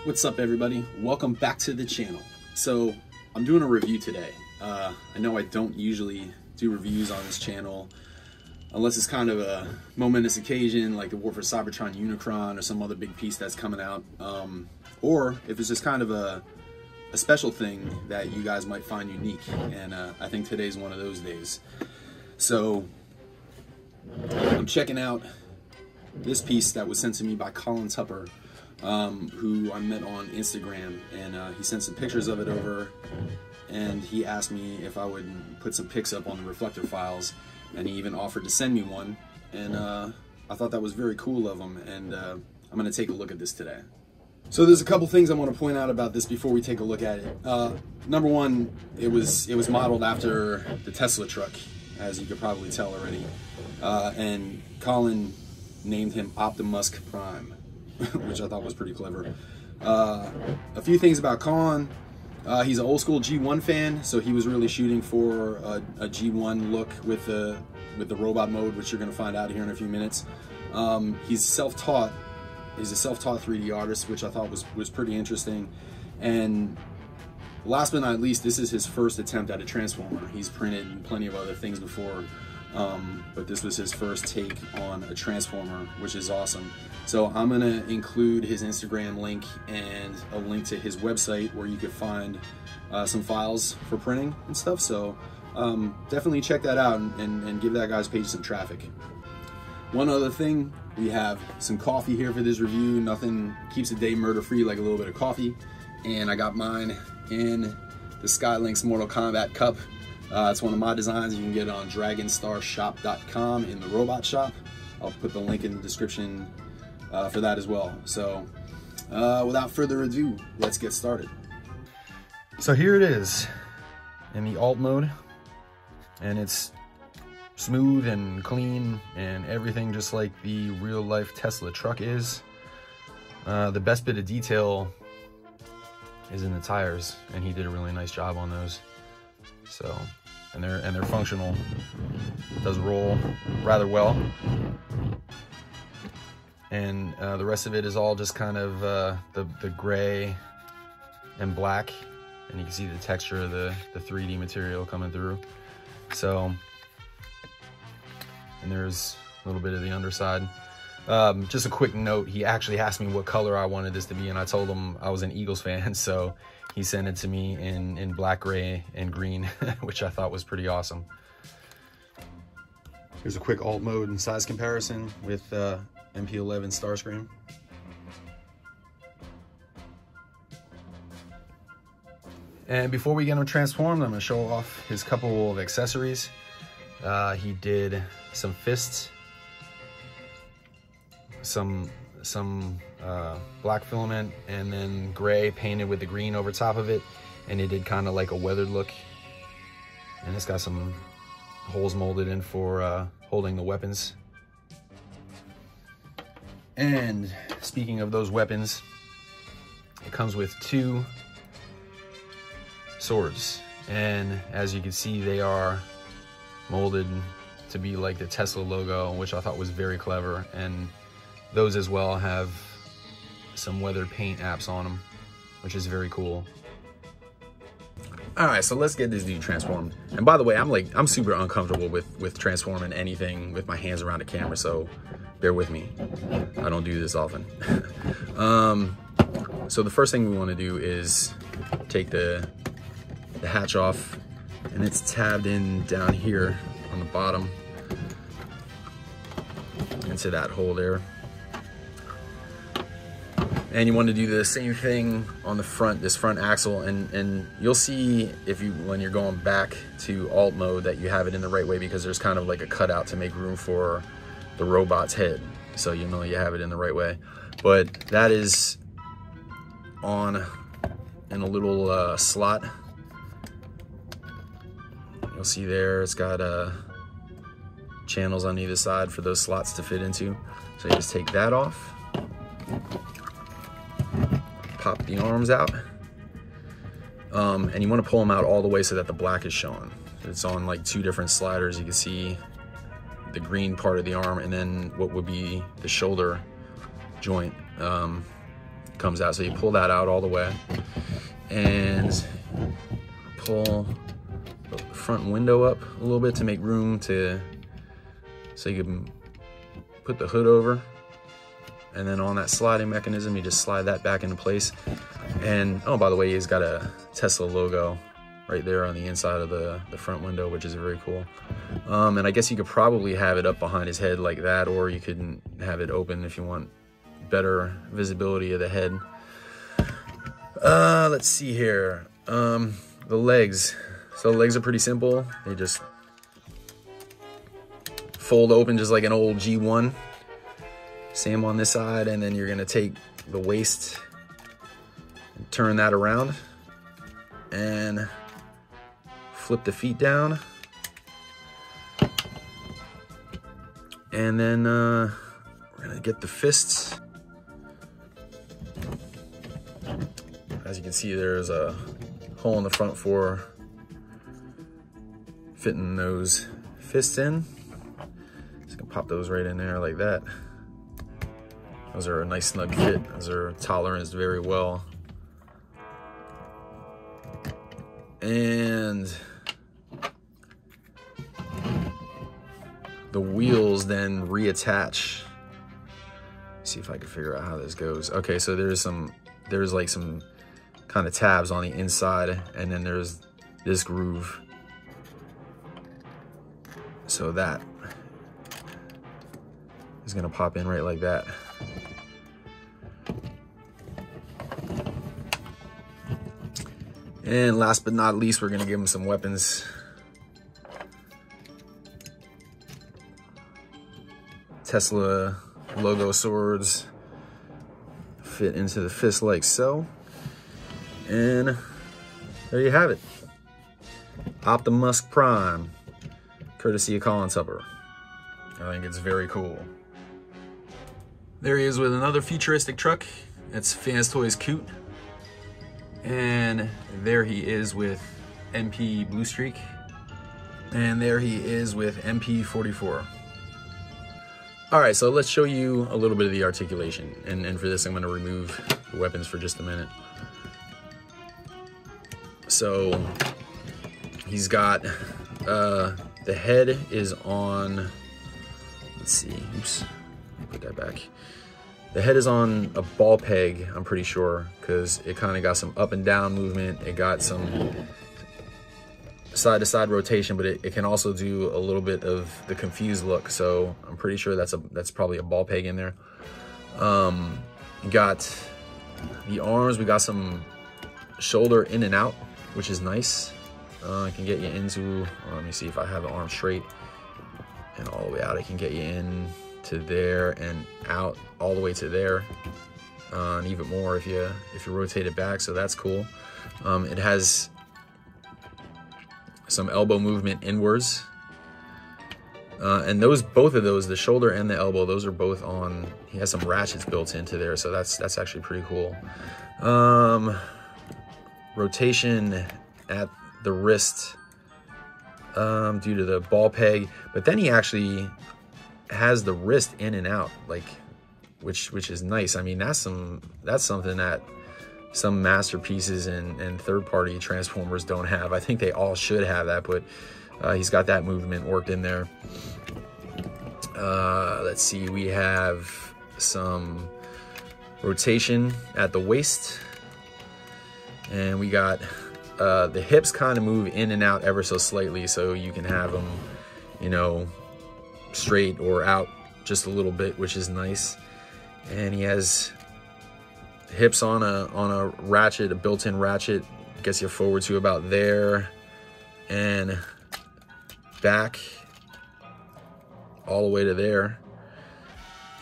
What's up, everybody? Welcome back to the channel. So I'm doing a review today. I know I don't usually do reviews on this channel unless it's kind of a momentous occasion like the War for Cybertron Unicron or some other big piece that's coming out, or if it's just kind of a special thing that you guys might find unique, and I think today's one of those days. So I'm checking out this piece that was sent to me by Collin Tupper, who I met on Instagram, and he sent some pictures of it over, and he asked me if I would put some pics up on the Reflector files, and he even offered to send me one, and I thought that was very cool of him, and I'm going to take a look at this today. So there's a couple things I want to point out about this before we take a look at it. Number one, it was modeled after the Tesla truck, as you could probably tell already, and Collin named him Opti-Musk Prime, which I thought was pretty clever. A few things about Collin. He's an old school G1 fan, so he was really shooting for a G1 look with the robot mode, which you're going to find out here in a few minutes. He's self-taught. He's a self-taught 3D artist, which I thought was pretty interesting. And last but not least, this is his first attempt at a transformer. He's printed plenty of other things before, but this was his first take on a transformer, which is awesome. So I'm going to include his Instagram link and a link to his website where you could find some files for printing and stuff. So definitely check that out and give that guy's page some traffic. One other thing, we have some coffee here for this review. Nothing keeps a day murder-free like a little bit of coffee. And I got mine in the Skylinks Mortal Kombat cup. It's one of my designs. You can get it on dragonStarShop.com in the robot shop. I'll put the link in the description for that as well. So without further ado, let's get started. So here it is in the alt mode, and it's smooth and clean and everything just like the real life Tesla truck is. The best bit of detail is in the tires, and he did a really nice job on those. So, and they're functional. It does roll rather well. And the rest of it is all just kind of the gray and black, and you can see the texture of the 3D material coming through. So, and there's a little bit of the underside. Just a quick note, he actually asked me what color I wanted this to be, and I told him I was an Eagles fan, so he sent it to me in black, gray, and green, which I thought was pretty awesome. Here's a quick alt mode and size comparison with MP11 Starscream. And before we get him transformed, I'm going to show off his couple of accessories. He did some fists, some black filament, and then gray painted with the green over top of it, and it did kind of like a weathered look. And it's got some holes molded in for holding the weapons. And speaking of those weapons, it comes with two swords, and as you can see, they are molded to be like the Tesla logo, which I thought was very clever. And those as well have some weathered paint apps on them, which is very cool. All right, so let's get this dude transformed. And by the way, I'm super uncomfortable with transforming anything with my hands around the camera, so bear with me. I don't do this often. So the first thing we want to do is take the hatch off, and it's tabbed in down here on the bottom into that hole there. And you want to do the same thing on the front, this front axle, and you'll see when you're going back to alt mode that you have it in the right way, because there's kind of like a cutout to make room for the robot's head, so you know you have it in the right way. But that is on in a little slot. You'll see there it's got channels on either side for those slots to fit into. So you just take that off, pop the arms out, and you want to pull them out all the way so that the black is showing. It's on like two different sliders. You can see the green part of the arm and then what would be the shoulder joint. comes out. So you pull that out all the way and pull the front window up a little bit to make room so you can put the hood over. And then on that sliding mechanism, you just slide that back into place. And oh, by the way, he's got a Tesla logo right there on the inside of the front window, which is very cool. And I guess you could probably have it up behind his head like that, or you could have it open if you want better visibility of the head. Let's see here. The legs. So the legs are pretty simple. They just fold open just like an old G1. Same on this side, and then you're gonna take the waist and turn that around and flip the feet down. And then we're gonna get the fists. As you can see, there's a hole in the front for fitting those fists in. Just gonna pop those right in there like that. Those are a nice snug fit. Those are toleranced very well. And the wheels then reattach. See if I can figure out how this goes. Okay, so there's like some kind of tabs on the inside, and then there's this groove. So that is gonna pop in right like that. And last but not least, we're gonna give him some weapons. Tesla logo swords fit into the fist like so. And there you have it. Opti-Musk Prime, courtesy of Collin Tupper. I think it's very cool. There he is with another futuristic truck. That's Fans Toys Coot. And there he is with MP Blue Streak. And there he is with MP 44. All right, so let's show you a little bit of the articulation. And for this, I'm gonna remove the weapons for just a minute. So he's got, the head is on, let's see, oops, put that back. The head is on a ball peg, I'm pretty sure, because it kind of got some up and down movement. It got some side to side rotation, but it can also do a little bit of the confused look. So I'm pretty sure that's probably a ball peg in there. You got the arms, we got some shoulder in and out, which is nice. I can get you into, let me see if I have the arm straight and all the way out. I can get you in to there and out all the way to there, and even more if you rotate it back. So that's cool. It has some elbow movement inwards, and both of those, the shoulder and the elbow, those are both on. He has some ratchets built into there, so that's actually pretty cool. Rotation at the wrist due to the ball peg, but then he actually has the wrist in and out, like which is nice. I mean, that's something that some masterpieces and third-party Transformers don't have. I think they all should have that, but he's got that movement worked in there. Let's see, we have some rotation at the waist, and we got the hips kind of move in and out ever so slightly, so you can have them, you know, straight or out just a little bit, which is nice. And he has hips on a ratchet, a built-in ratchet, gets you forward to about there, and back all the way to there,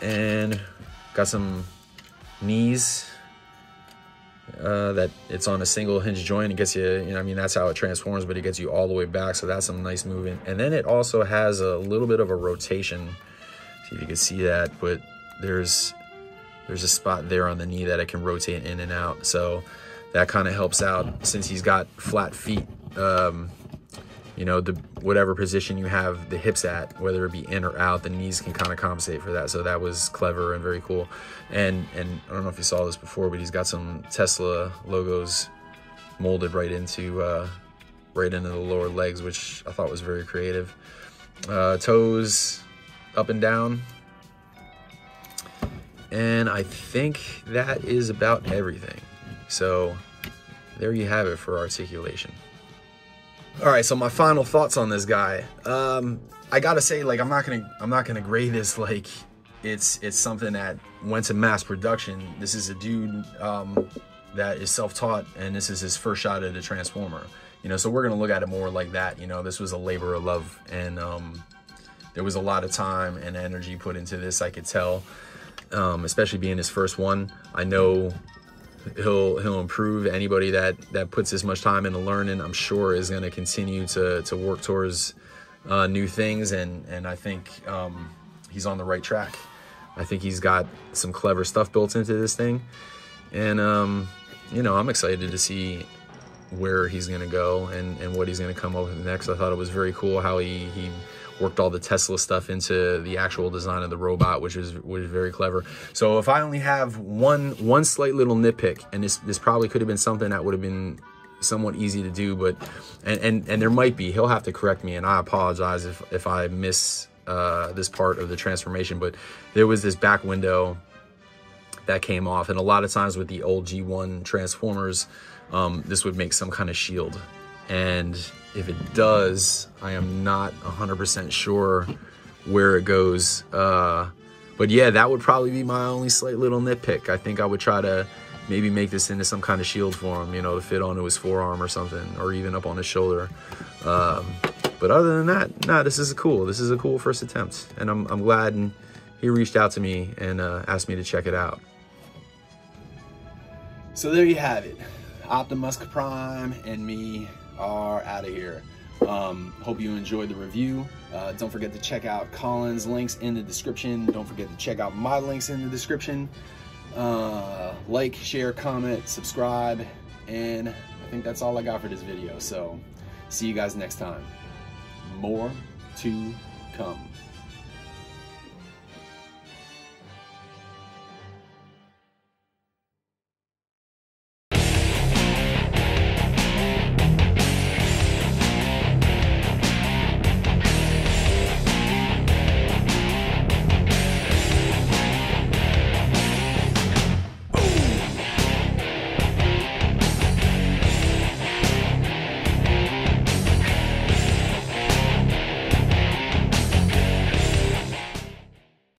and got some knees that it's on a single hinge joint. It gets you know, I mean, that's how it transforms, but it gets you all the way back, so that's some nice movement. And then it also has a little bit of a rotation. See if you can see that, but there's a spot there on the knee that it can rotate in and out, so that kind of helps out since he's got flat feet. you know, whatever position you have the hips at, whether it be in or out, the knees can kind of compensate for that. So that was clever and very cool. And I don't know if you saw this before, but he's got some Tesla logos molded right into the lower legs, which I thought was very creative. Toes up and down. And I think that is about everything. So there you have it for articulation. All right, so my final thoughts on this guy. I gotta say, like, I'm not gonna grade this like it's something that went to mass production. This is a dude that is self-taught, and this is his first shot at a Transformer. You know, so we're gonna look at it more like that. You know, this was a labor of love, and there was a lot of time and energy put into this. I could tell, especially being his first one. I know he'll improve. Anybody that puts this much time into learning, I'm sure, is going to continue to work towards new things, and I think he's on the right track. I think he's got some clever stuff built into this thing, and you know, I'm excited to see where he's going to go and what he's going to come up with next. I thought it was very cool how he worked all the Tesla stuff into the actual design of the robot, which was very clever. So if I only have one slight little nitpick, and this probably could have been something that would have been somewhat easy to do, but and there might be, he'll have to correct me, and I apologize if I miss this part of the transformation, but there was this back window that came off, and a lot of times with the old G1 Transformers, this would make some kind of shield, and if it does, I am not 100% sure where it goes. But yeah, that would probably be my only slight little nitpick. I think I would try to maybe make this into some kind of shield for him, you know, to fit onto his forearm or something, or even up on his shoulder. But other than that, nah, this is cool. This is a cool first attempt, and I'm glad he reached out to me and asked me to check it out. So there you have it. Opti-Musk Prime and me are out of here. Hope you enjoyed the review. Don't forget to check out Collin's links in the description. Don't forget to check out my links in the description. Like, share, comment, subscribe, and I think that's all I got for this video. So see you guys next time. More to come.